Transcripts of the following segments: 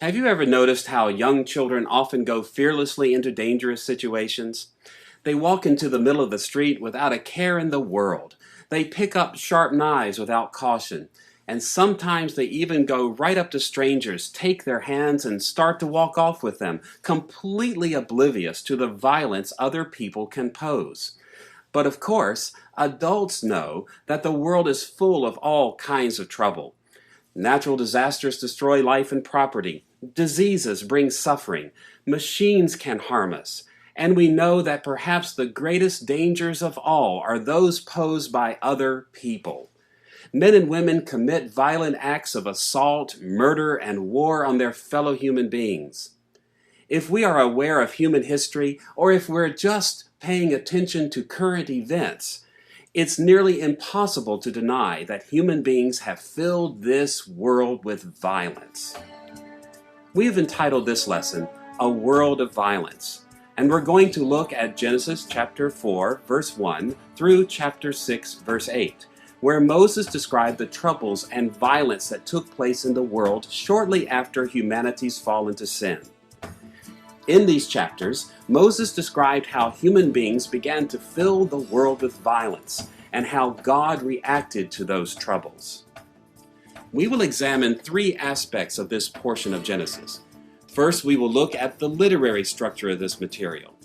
Have you ever noticed how young children often go fearlessly into dangerous situations? They walk into the middle of the street without a care in the world. They pick up sharp knives without caution. And sometimes they even go right up to strangers, take their hands, and start to walk off with them, completely oblivious to the violence other people can pose. But of course, adults know that the world is full of all kinds of trouble. Natural disasters destroy life and property. Diseases bring suffering. Machines can harm us. And we know that perhaps the greatest dangers of all are those posed by other people. Men and women commit violent acts of assault, murder, and war on their fellow human beings. If we are aware of human history, or if we're just paying attention to current events, it's nearly impossible to deny that human beings have filled this world with violence. We have entitled this lesson, A World of Violence, and we're going to look at Genesis chapter 4, verse 1 through chapter 6, verse 8, where Moses described the troubles and violence that took place in the world shortly after humanity's fall into sin. In these chapters, Moses described how human beings began to fill the world with violence and how God reacted to those troubles. We will examine three aspects of this portion of Genesis. First, we will look at the literary structure of this material.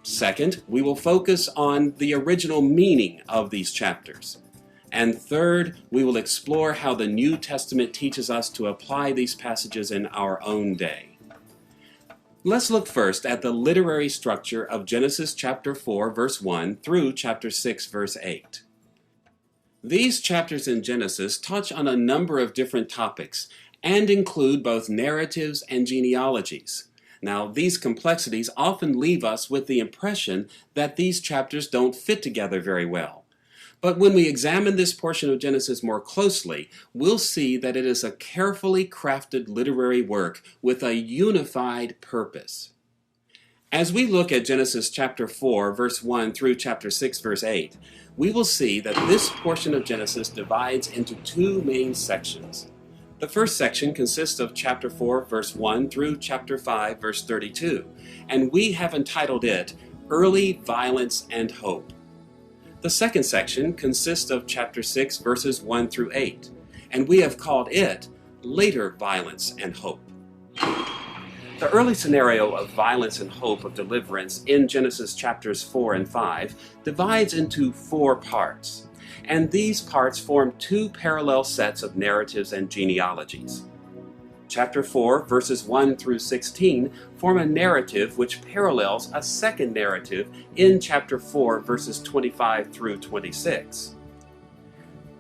Second, we will focus on the original meaning of these chapters. And third, we will explore how the New Testament teaches us to apply these passages in our own day. Let's look first at the literary structure of Genesis chapter 4, verse 1 through chapter 6, verse 8. These chapters in Genesis touch on a number of different topics and include both narratives and genealogies. Now, these complexities often leave us with the impression that these chapters don't fit together very well. But when we examine this portion of Genesis more closely, we'll see that it is a carefully crafted literary work with a unified purpose. As we look at Genesis chapter 4, verse 1 through chapter 6, verse 8, we will see that this portion of Genesis divides into two main sections. The first section consists of chapter 4, verse 1 through chapter 5, verse 32, and we have entitled it, Early Violence and Hope. The second section consists of chapter 6, verses 1 through 8, and we have called it Later Violence and Hope. The early scenario of violence and hope of deliverance in Genesis chapters 4 and 5 divides into four parts, and these parts form two parallel sets of narratives and genealogies. Chapter 4, verses 1 through 16 form a narrative which parallels a second narrative in chapter 4, verses 25 through 26.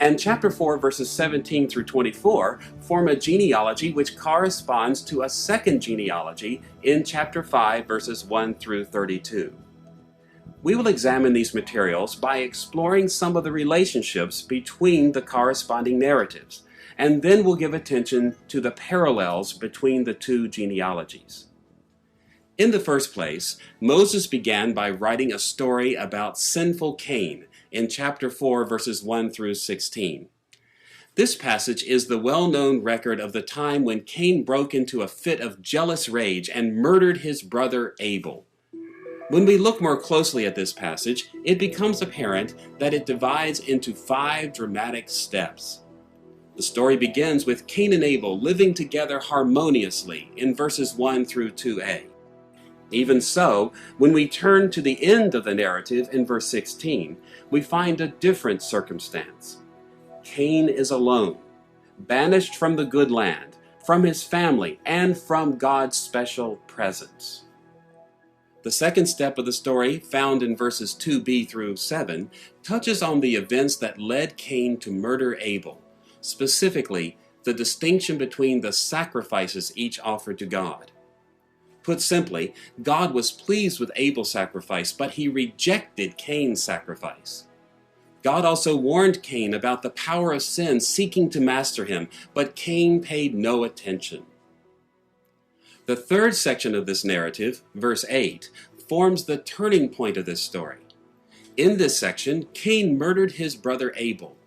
And chapter 4, verses 17 through 24 form a genealogy which corresponds to a second genealogy in chapter 5, verses 1 through 32. We will examine these materials by exploring some of the relationships between the corresponding narratives, and then we'll give attention to the parallels between the two genealogies. In the first place, Moses began by writing a story about sinful Cain in chapter 4, verses 1 through 16. This passage is the well-known record of the time when Cain broke into a fit of jealous rage and murdered his brother Abel. When we look more closely at this passage, it becomes apparent that it divides into 5 dramatic steps. The story begins with Cain and Abel living together harmoniously in verses 1 through 2a. Even so, when we turn to the end of the narrative in verse 16, we find a different circumstance. Cain is alone, banished from the good land, from his family, and from God's special presence. The second step of the story, found in verses 2b through 7, touches on the events that led Cain to murder Abel. Specifically, the distinction between the sacrifices each offered to God. Put simply, God was pleased with Abel's sacrifice, but he rejected Cain's sacrifice. God also warned Cain about the power of sin seeking to master him, but Cain paid no attention. The third section of this narrative, verse 8, forms the turning point of this story. In this section, Cain murdered his brother Abel.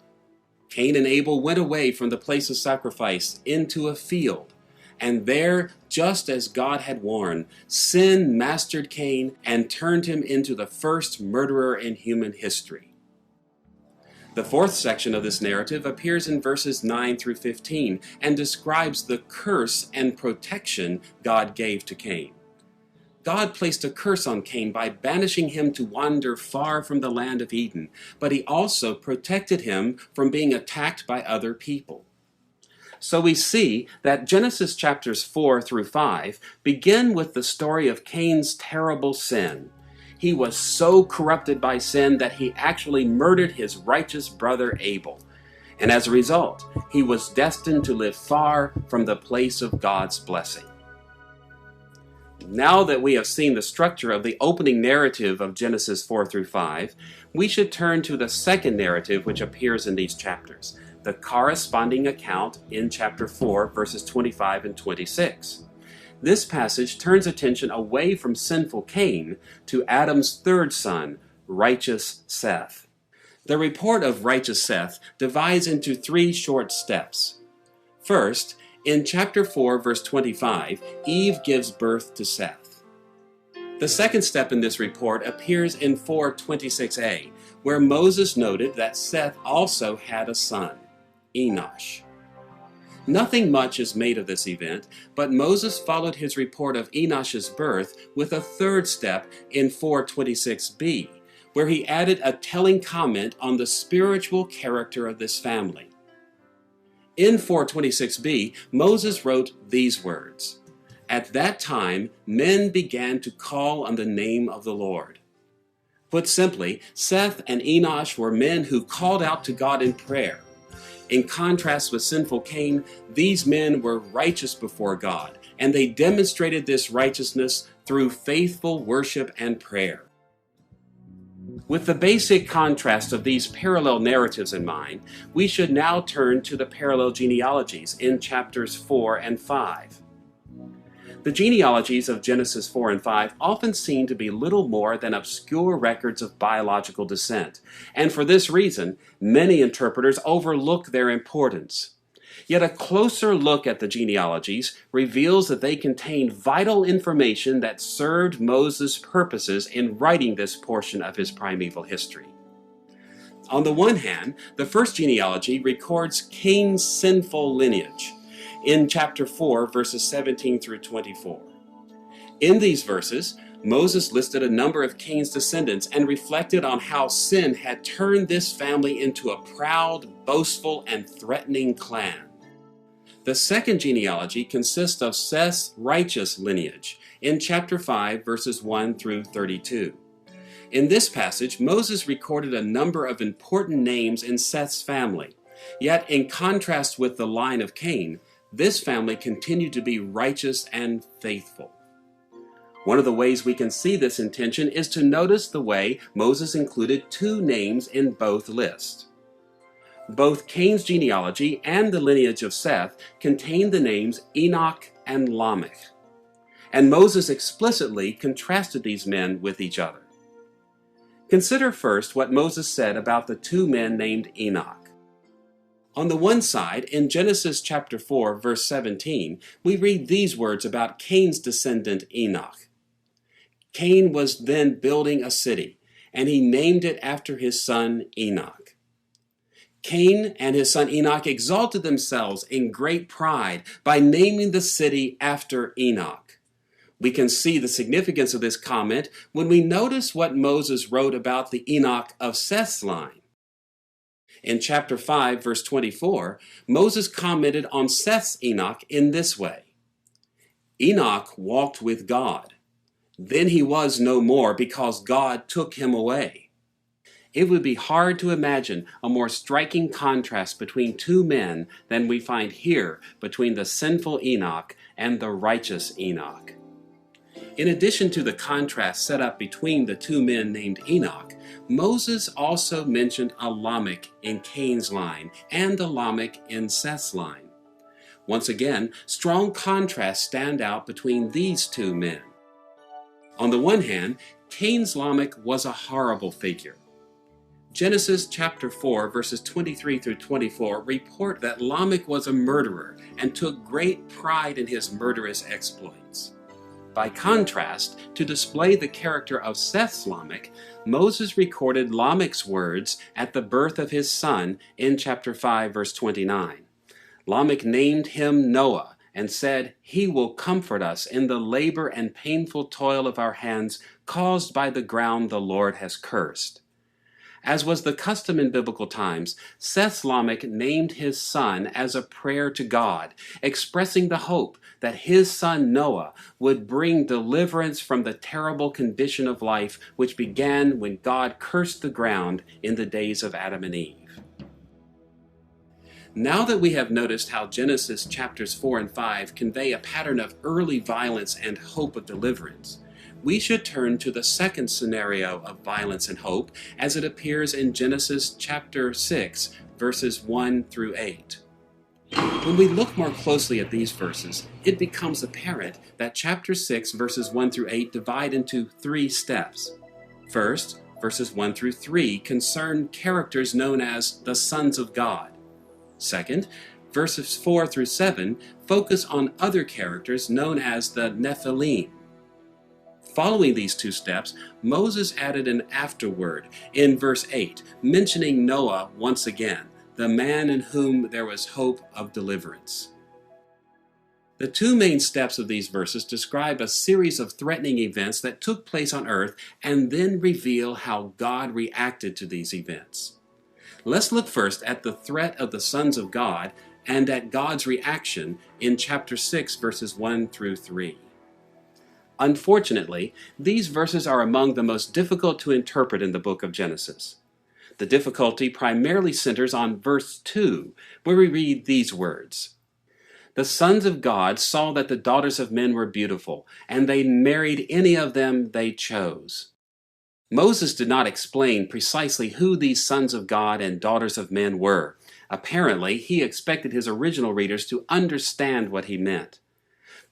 Cain and Abel went away from the place of sacrifice into a field, And there, just as God had warned, sin mastered Cain and turned him into the first murderer in human history. The fourth section of this narrative appears in verses 9 through 15 and describes the curse and protection God gave to Cain. God placed a curse on Cain by banishing him to wander far from the land of Eden, but he also protected him from being attacked by other people. So we see that Genesis chapters 4 through 5 begin with the story of Cain's terrible sin. He was so corrupted by sin that he actually murdered his righteous brother Abel. And as a result, he was destined to live far from the place of God's blessing. Now that we have seen the structure of the opening narrative of Genesis 4 through 5, we should turn to the second narrative which appears in these chapters, the corresponding account in chapter 4, verses 25 and 26. This passage turns attention away from sinful Cain to Adam's third son, righteous Seth. The report of righteous Seth divides into three short steps. First, in chapter 4, verse 25, Eve gives birth to Seth. The second step in this report appears in 4:26a, where Moses noted that Seth also had a son, Enosh. Nothing much is made of this event, but Moses followed his report of Enosh's birth with a third step in 4:26b, where he added a telling comment on the spiritual character of this family. In 4:26b, Moses wrote these words, "At that time, men began to call on the name of the Lord." Put simply, Seth and Enosh were men who called out to God in prayer. In contrast with sinful Cain, these men were righteous before God, and they demonstrated this righteousness through faithful worship and prayer. With the basic contrast of these parallel narratives in mind, we should now turn to the parallel genealogies in chapters 4 and 5. The genealogies of Genesis 4 and 5 often seem to be little more than obscure records of biological descent, and for this reason, many interpreters overlook their importance. Yet a closer look at the genealogies reveals that they contain vital information that served Moses' purposes in writing this portion of his primeval history. On the one hand, the first genealogy records Cain's sinful lineage in chapter 4, verses 17 through 24. In these verses, Moses listed a number of Cain's descendants and reflected on how sin had turned this family into a proud, boastful, and threatening clan. The second genealogy consists of Seth's righteous lineage in chapter 5, verses 1 through 32. In this passage, Moses recorded a number of important names in Seth's family. Yet, in contrast with the line of Cain, this family continued to be righteous and faithful. One of the ways we can see this intention is to notice the way Moses included two names in both lists. Both Cain's genealogy and the lineage of Seth contain the names Enoch and Lamech, and Moses explicitly contrasted these men with each other. Consider first what Moses said about the two men named Enoch. On the one side, in Genesis chapter 4, verse 17, we read these words about Cain's descendant Enoch. Cain was then building a city, and he named it after his son Enoch. Cain and his son Enoch exalted themselves in great pride by naming the city after Enoch. We can see the significance of this comment when we notice what Moses wrote about the Enoch of Seth's line. In chapter 5, verse 24, Moses commented on Seth's Enoch in this way: Enoch walked with God. Then he was no more because God took him away. It would be hard to imagine a more striking contrast between two men than we find here between the sinful Enoch and the righteous Enoch. In addition to the contrast set up between the two men named Enoch, Moses also mentioned a Lamech in Cain's line and a Lamech in Seth's line. Once again, strong contrasts stand out between these two men. On the one hand, Cain's Lamech was a horrible figure. Genesis chapter 4, verses 23 through 24 report that Lamech was a murderer and took great pride in his murderous exploits. By contrast, to display the character of Seth's Lamech, Moses recorded Lamech's words at the birth of his son in chapter 5, verse 29. Lamech named him Noah and said, "He will comfort us in the labor and painful toil of our hands caused by the ground the Lord has cursed." As was the custom in biblical times, Seth's Lamech named his son as a prayer to God, expressing the hope that his son Noah would bring deliverance from the terrible condition of life which began when God cursed the ground in the days of Adam and Eve. Now that we have noticed how Genesis chapters 4 and 5 convey a pattern of early violence and hope of deliverance, we should turn to the second scenario of violence and hope as it appears in Genesis chapter 6, verses 1 through 8. When we look more closely at these verses, it becomes apparent that chapter 6, verses 1 through 8 divide into three steps. First, verses 1 through 3 concern characters known as the sons of God. Second, verses 4 through 7 focus on other characters known as the Nephilim. Following these two steps, Moses added an afterword in verse 8, mentioning Noah once again, the man in whom there was hope of deliverance. The two main steps of these verses describe a series of threatening events that took place on earth and then reveal how God reacted to these events. Let's look first at the threat of the sons of God and at God's reaction in chapter 6, verses 1 through 3. Unfortunately, these verses are among the most difficult to interpret in the book of Genesis. The difficulty primarily centers on verse 2, where we read these words. The sons of God saw that the daughters of men were beautiful, and they married any of them they chose. Moses did not explain precisely who these sons of God and daughters of men were. Apparently, he expected his original readers to understand what he meant.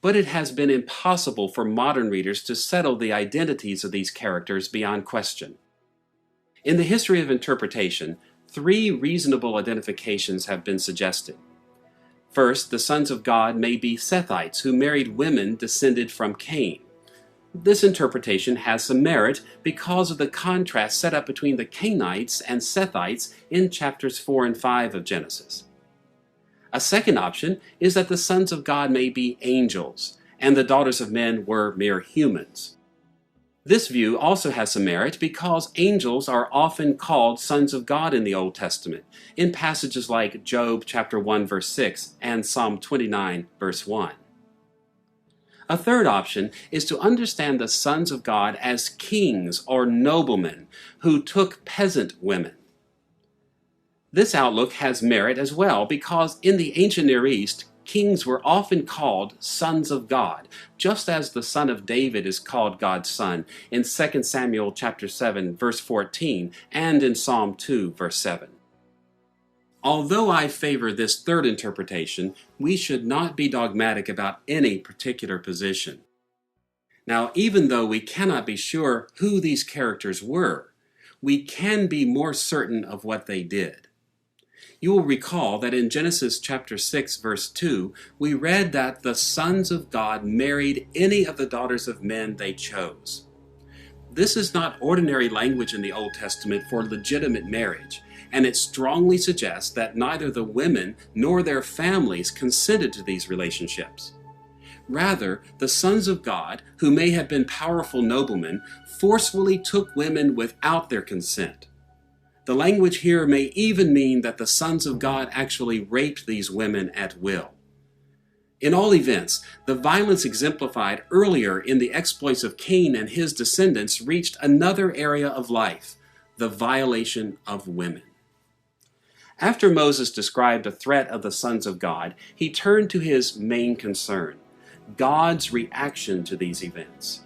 But it has been impossible for modern readers to settle the identities of these characters beyond question. In the history of interpretation, three reasonable identifications have been suggested. First, the sons of God may be Sethites who married women descended from Cain. This interpretation has some merit because of the contrast set up between the Cainites and Sethites in chapters 4 and 5 of Genesis. A second option is that the sons of God may be angels, and the daughters of men were mere humans. This view also has some merit because angels are often called sons of God in the Old Testament, in passages like Job chapter 1 verse 6 and Psalm 29 verse 1. A third option is to understand the sons of God as kings or noblemen who took peasant women. This outlook has merit as well because in the ancient Near East, kings were often called sons of God, just as the son of David is called God's son in 2 Samuel chapter 7 verse 14 and in Psalm 2 verse 7. Although I favor this third interpretation, we should not be dogmatic about any particular position. Now, even though we cannot be sure who these characters were, we can be more certain of what they did. You will recall that in Genesis chapter 6 verse 2, we read that the sons of God married any of the daughters of men they chose. This is not ordinary language in the Old Testament for legitimate marriage, and it strongly suggests that neither the women nor their families consented to these relationships. Rather, the sons of God, who may have been powerful noblemen, forcefully took women without their consent. The language here may even mean that the sons of God actually raped these women at will. In all events, the violence exemplified earlier in the exploits of Cain and his descendants reached another area of life, the violation of women. After Moses described a threat of the sons of God, he turned to his main concern, God's reaction to these events.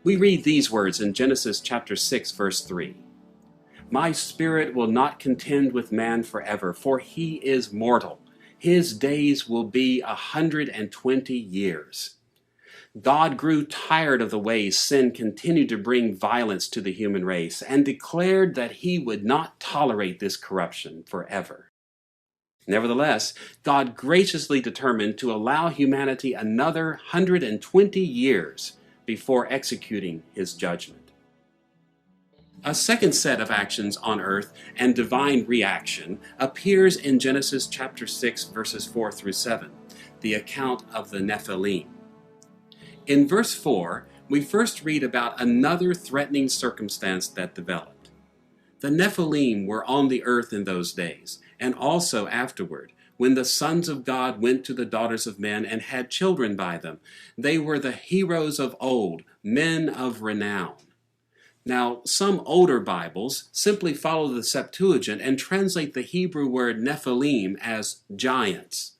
We read these words in Genesis chapter 6, verse 3. My spirit will not contend with man forever, for he is mortal. His days will be 120 years. God grew tired of the ways sin continued to bring violence to the human race and declared that he would not tolerate this corruption forever. Nevertheless, God graciously determined to allow humanity another 120 years before executing his judgment. A second set of actions on earth and divine reaction appears in Genesis chapter 6, verses 4 through 7, the account of the Nephilim. In verse 4, we first read about another threatening circumstance that developed. The Nephilim were on the earth in those days, and also afterward, when the sons of God went to the daughters of men and had children by them. They were the heroes of old, men of renown. Now, some older Bibles simply follow the Septuagint and translate the Hebrew word Nephilim as giants.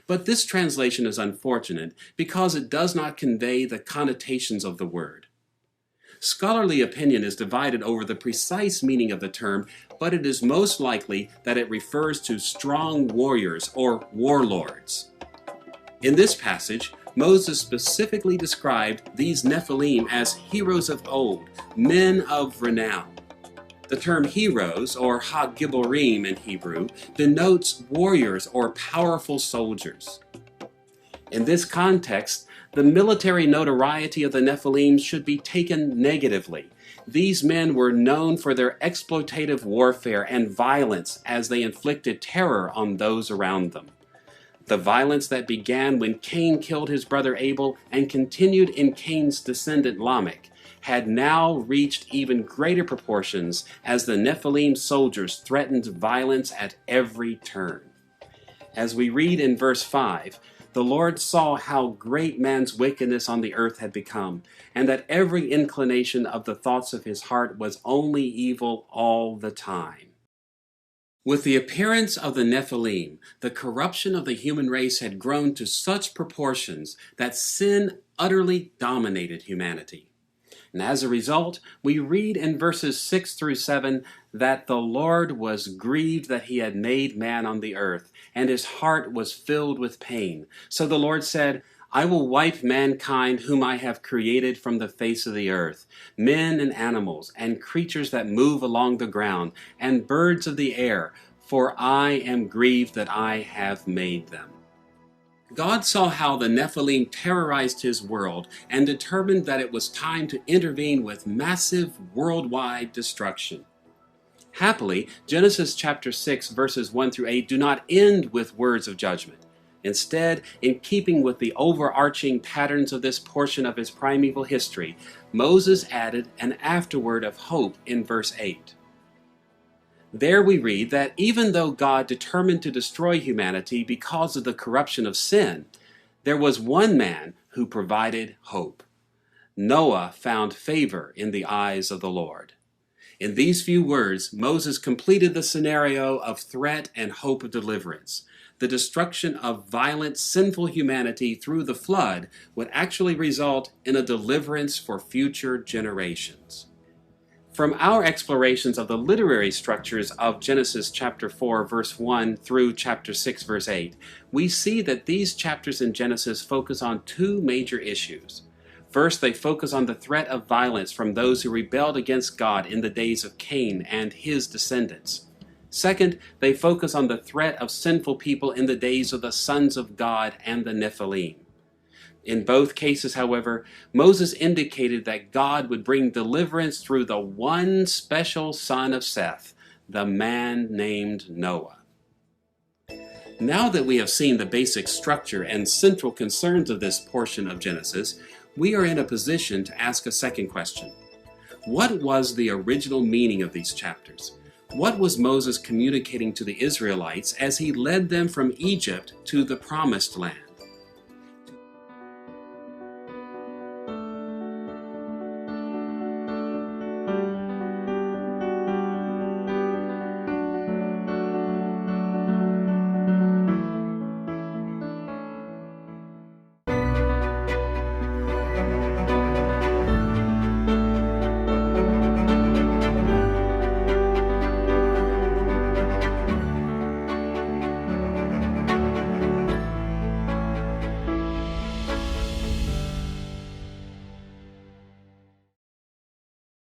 But this translation is unfortunate because it does not convey the connotations of the word. Scholarly opinion is divided over the precise meaning of the term, but it is most likely that it refers to strong warriors or warlords. In this passage, Moses specifically described these Nephilim as heroes of old, men of renown. The term heroes, or ha-giborim in Hebrew, denotes warriors or powerful soldiers. In this context, the military notoriety of the Nephilim should be taken negatively. These men were known for their exploitative warfare and violence as they inflicted terror on those around them. The violence that began when Cain killed his brother Abel and continued in Cain's descendant Lamech had now reached even greater proportions as the Nephilim soldiers threatened violence at every turn. As we read in verse 5, the Lord saw how great man's wickedness on the earth had become, and that every inclination of the thoughts of his heart was only evil all the time. With the appearance of the Nephilim, the corruption of the human race had grown to such proportions that sin utterly dominated humanity. And as a result, we read in verses 6 through 7 that the Lord was grieved that he had made man on the earth, and his heart was filled with pain. So the Lord said, I will wipe mankind whom I have created from the face of the earth, men and animals, and creatures that move along the ground, and birds of the air, for I am grieved that I have made them. God saw how the Nephilim terrorized his world and determined that it was time to intervene with massive worldwide destruction. Happily, Genesis chapter 6 verses 1 through 8 do not end with words of judgment. Instead, in keeping with the overarching patterns of this portion of his primeval history, Moses added an afterword of hope in verse 8. There we read that even though God determined to destroy humanity because of the corruption of sin, there was one man who provided hope. Noah found favor in the eyes of the Lord. In these few words, Moses completed the scenario of threat and hope of deliverance. The destruction of violent, sinful humanity through the flood would actually result in a deliverance for future generations. From our explorations of the literary structures of Genesis chapter 4 verse 1 through chapter 6 verse 8, we see that these chapters in Genesis focus on two major issues. First, they focus on the threat of violence from those who rebelled against God in the days of Cain and his descendants. Second, they focus on the threat of sinful people in the days of the sons of God and the Nephilim. In both cases, however, Moses indicated that God would bring deliverance through the one special son of Seth, the man named Noah. Now that we have seen the basic structure and central concerns of this portion of Genesis, we are in a position to ask a second question. What was the original meaning of these chapters? What was Moses communicating to the Israelites as he led them from Egypt to the Promised Land?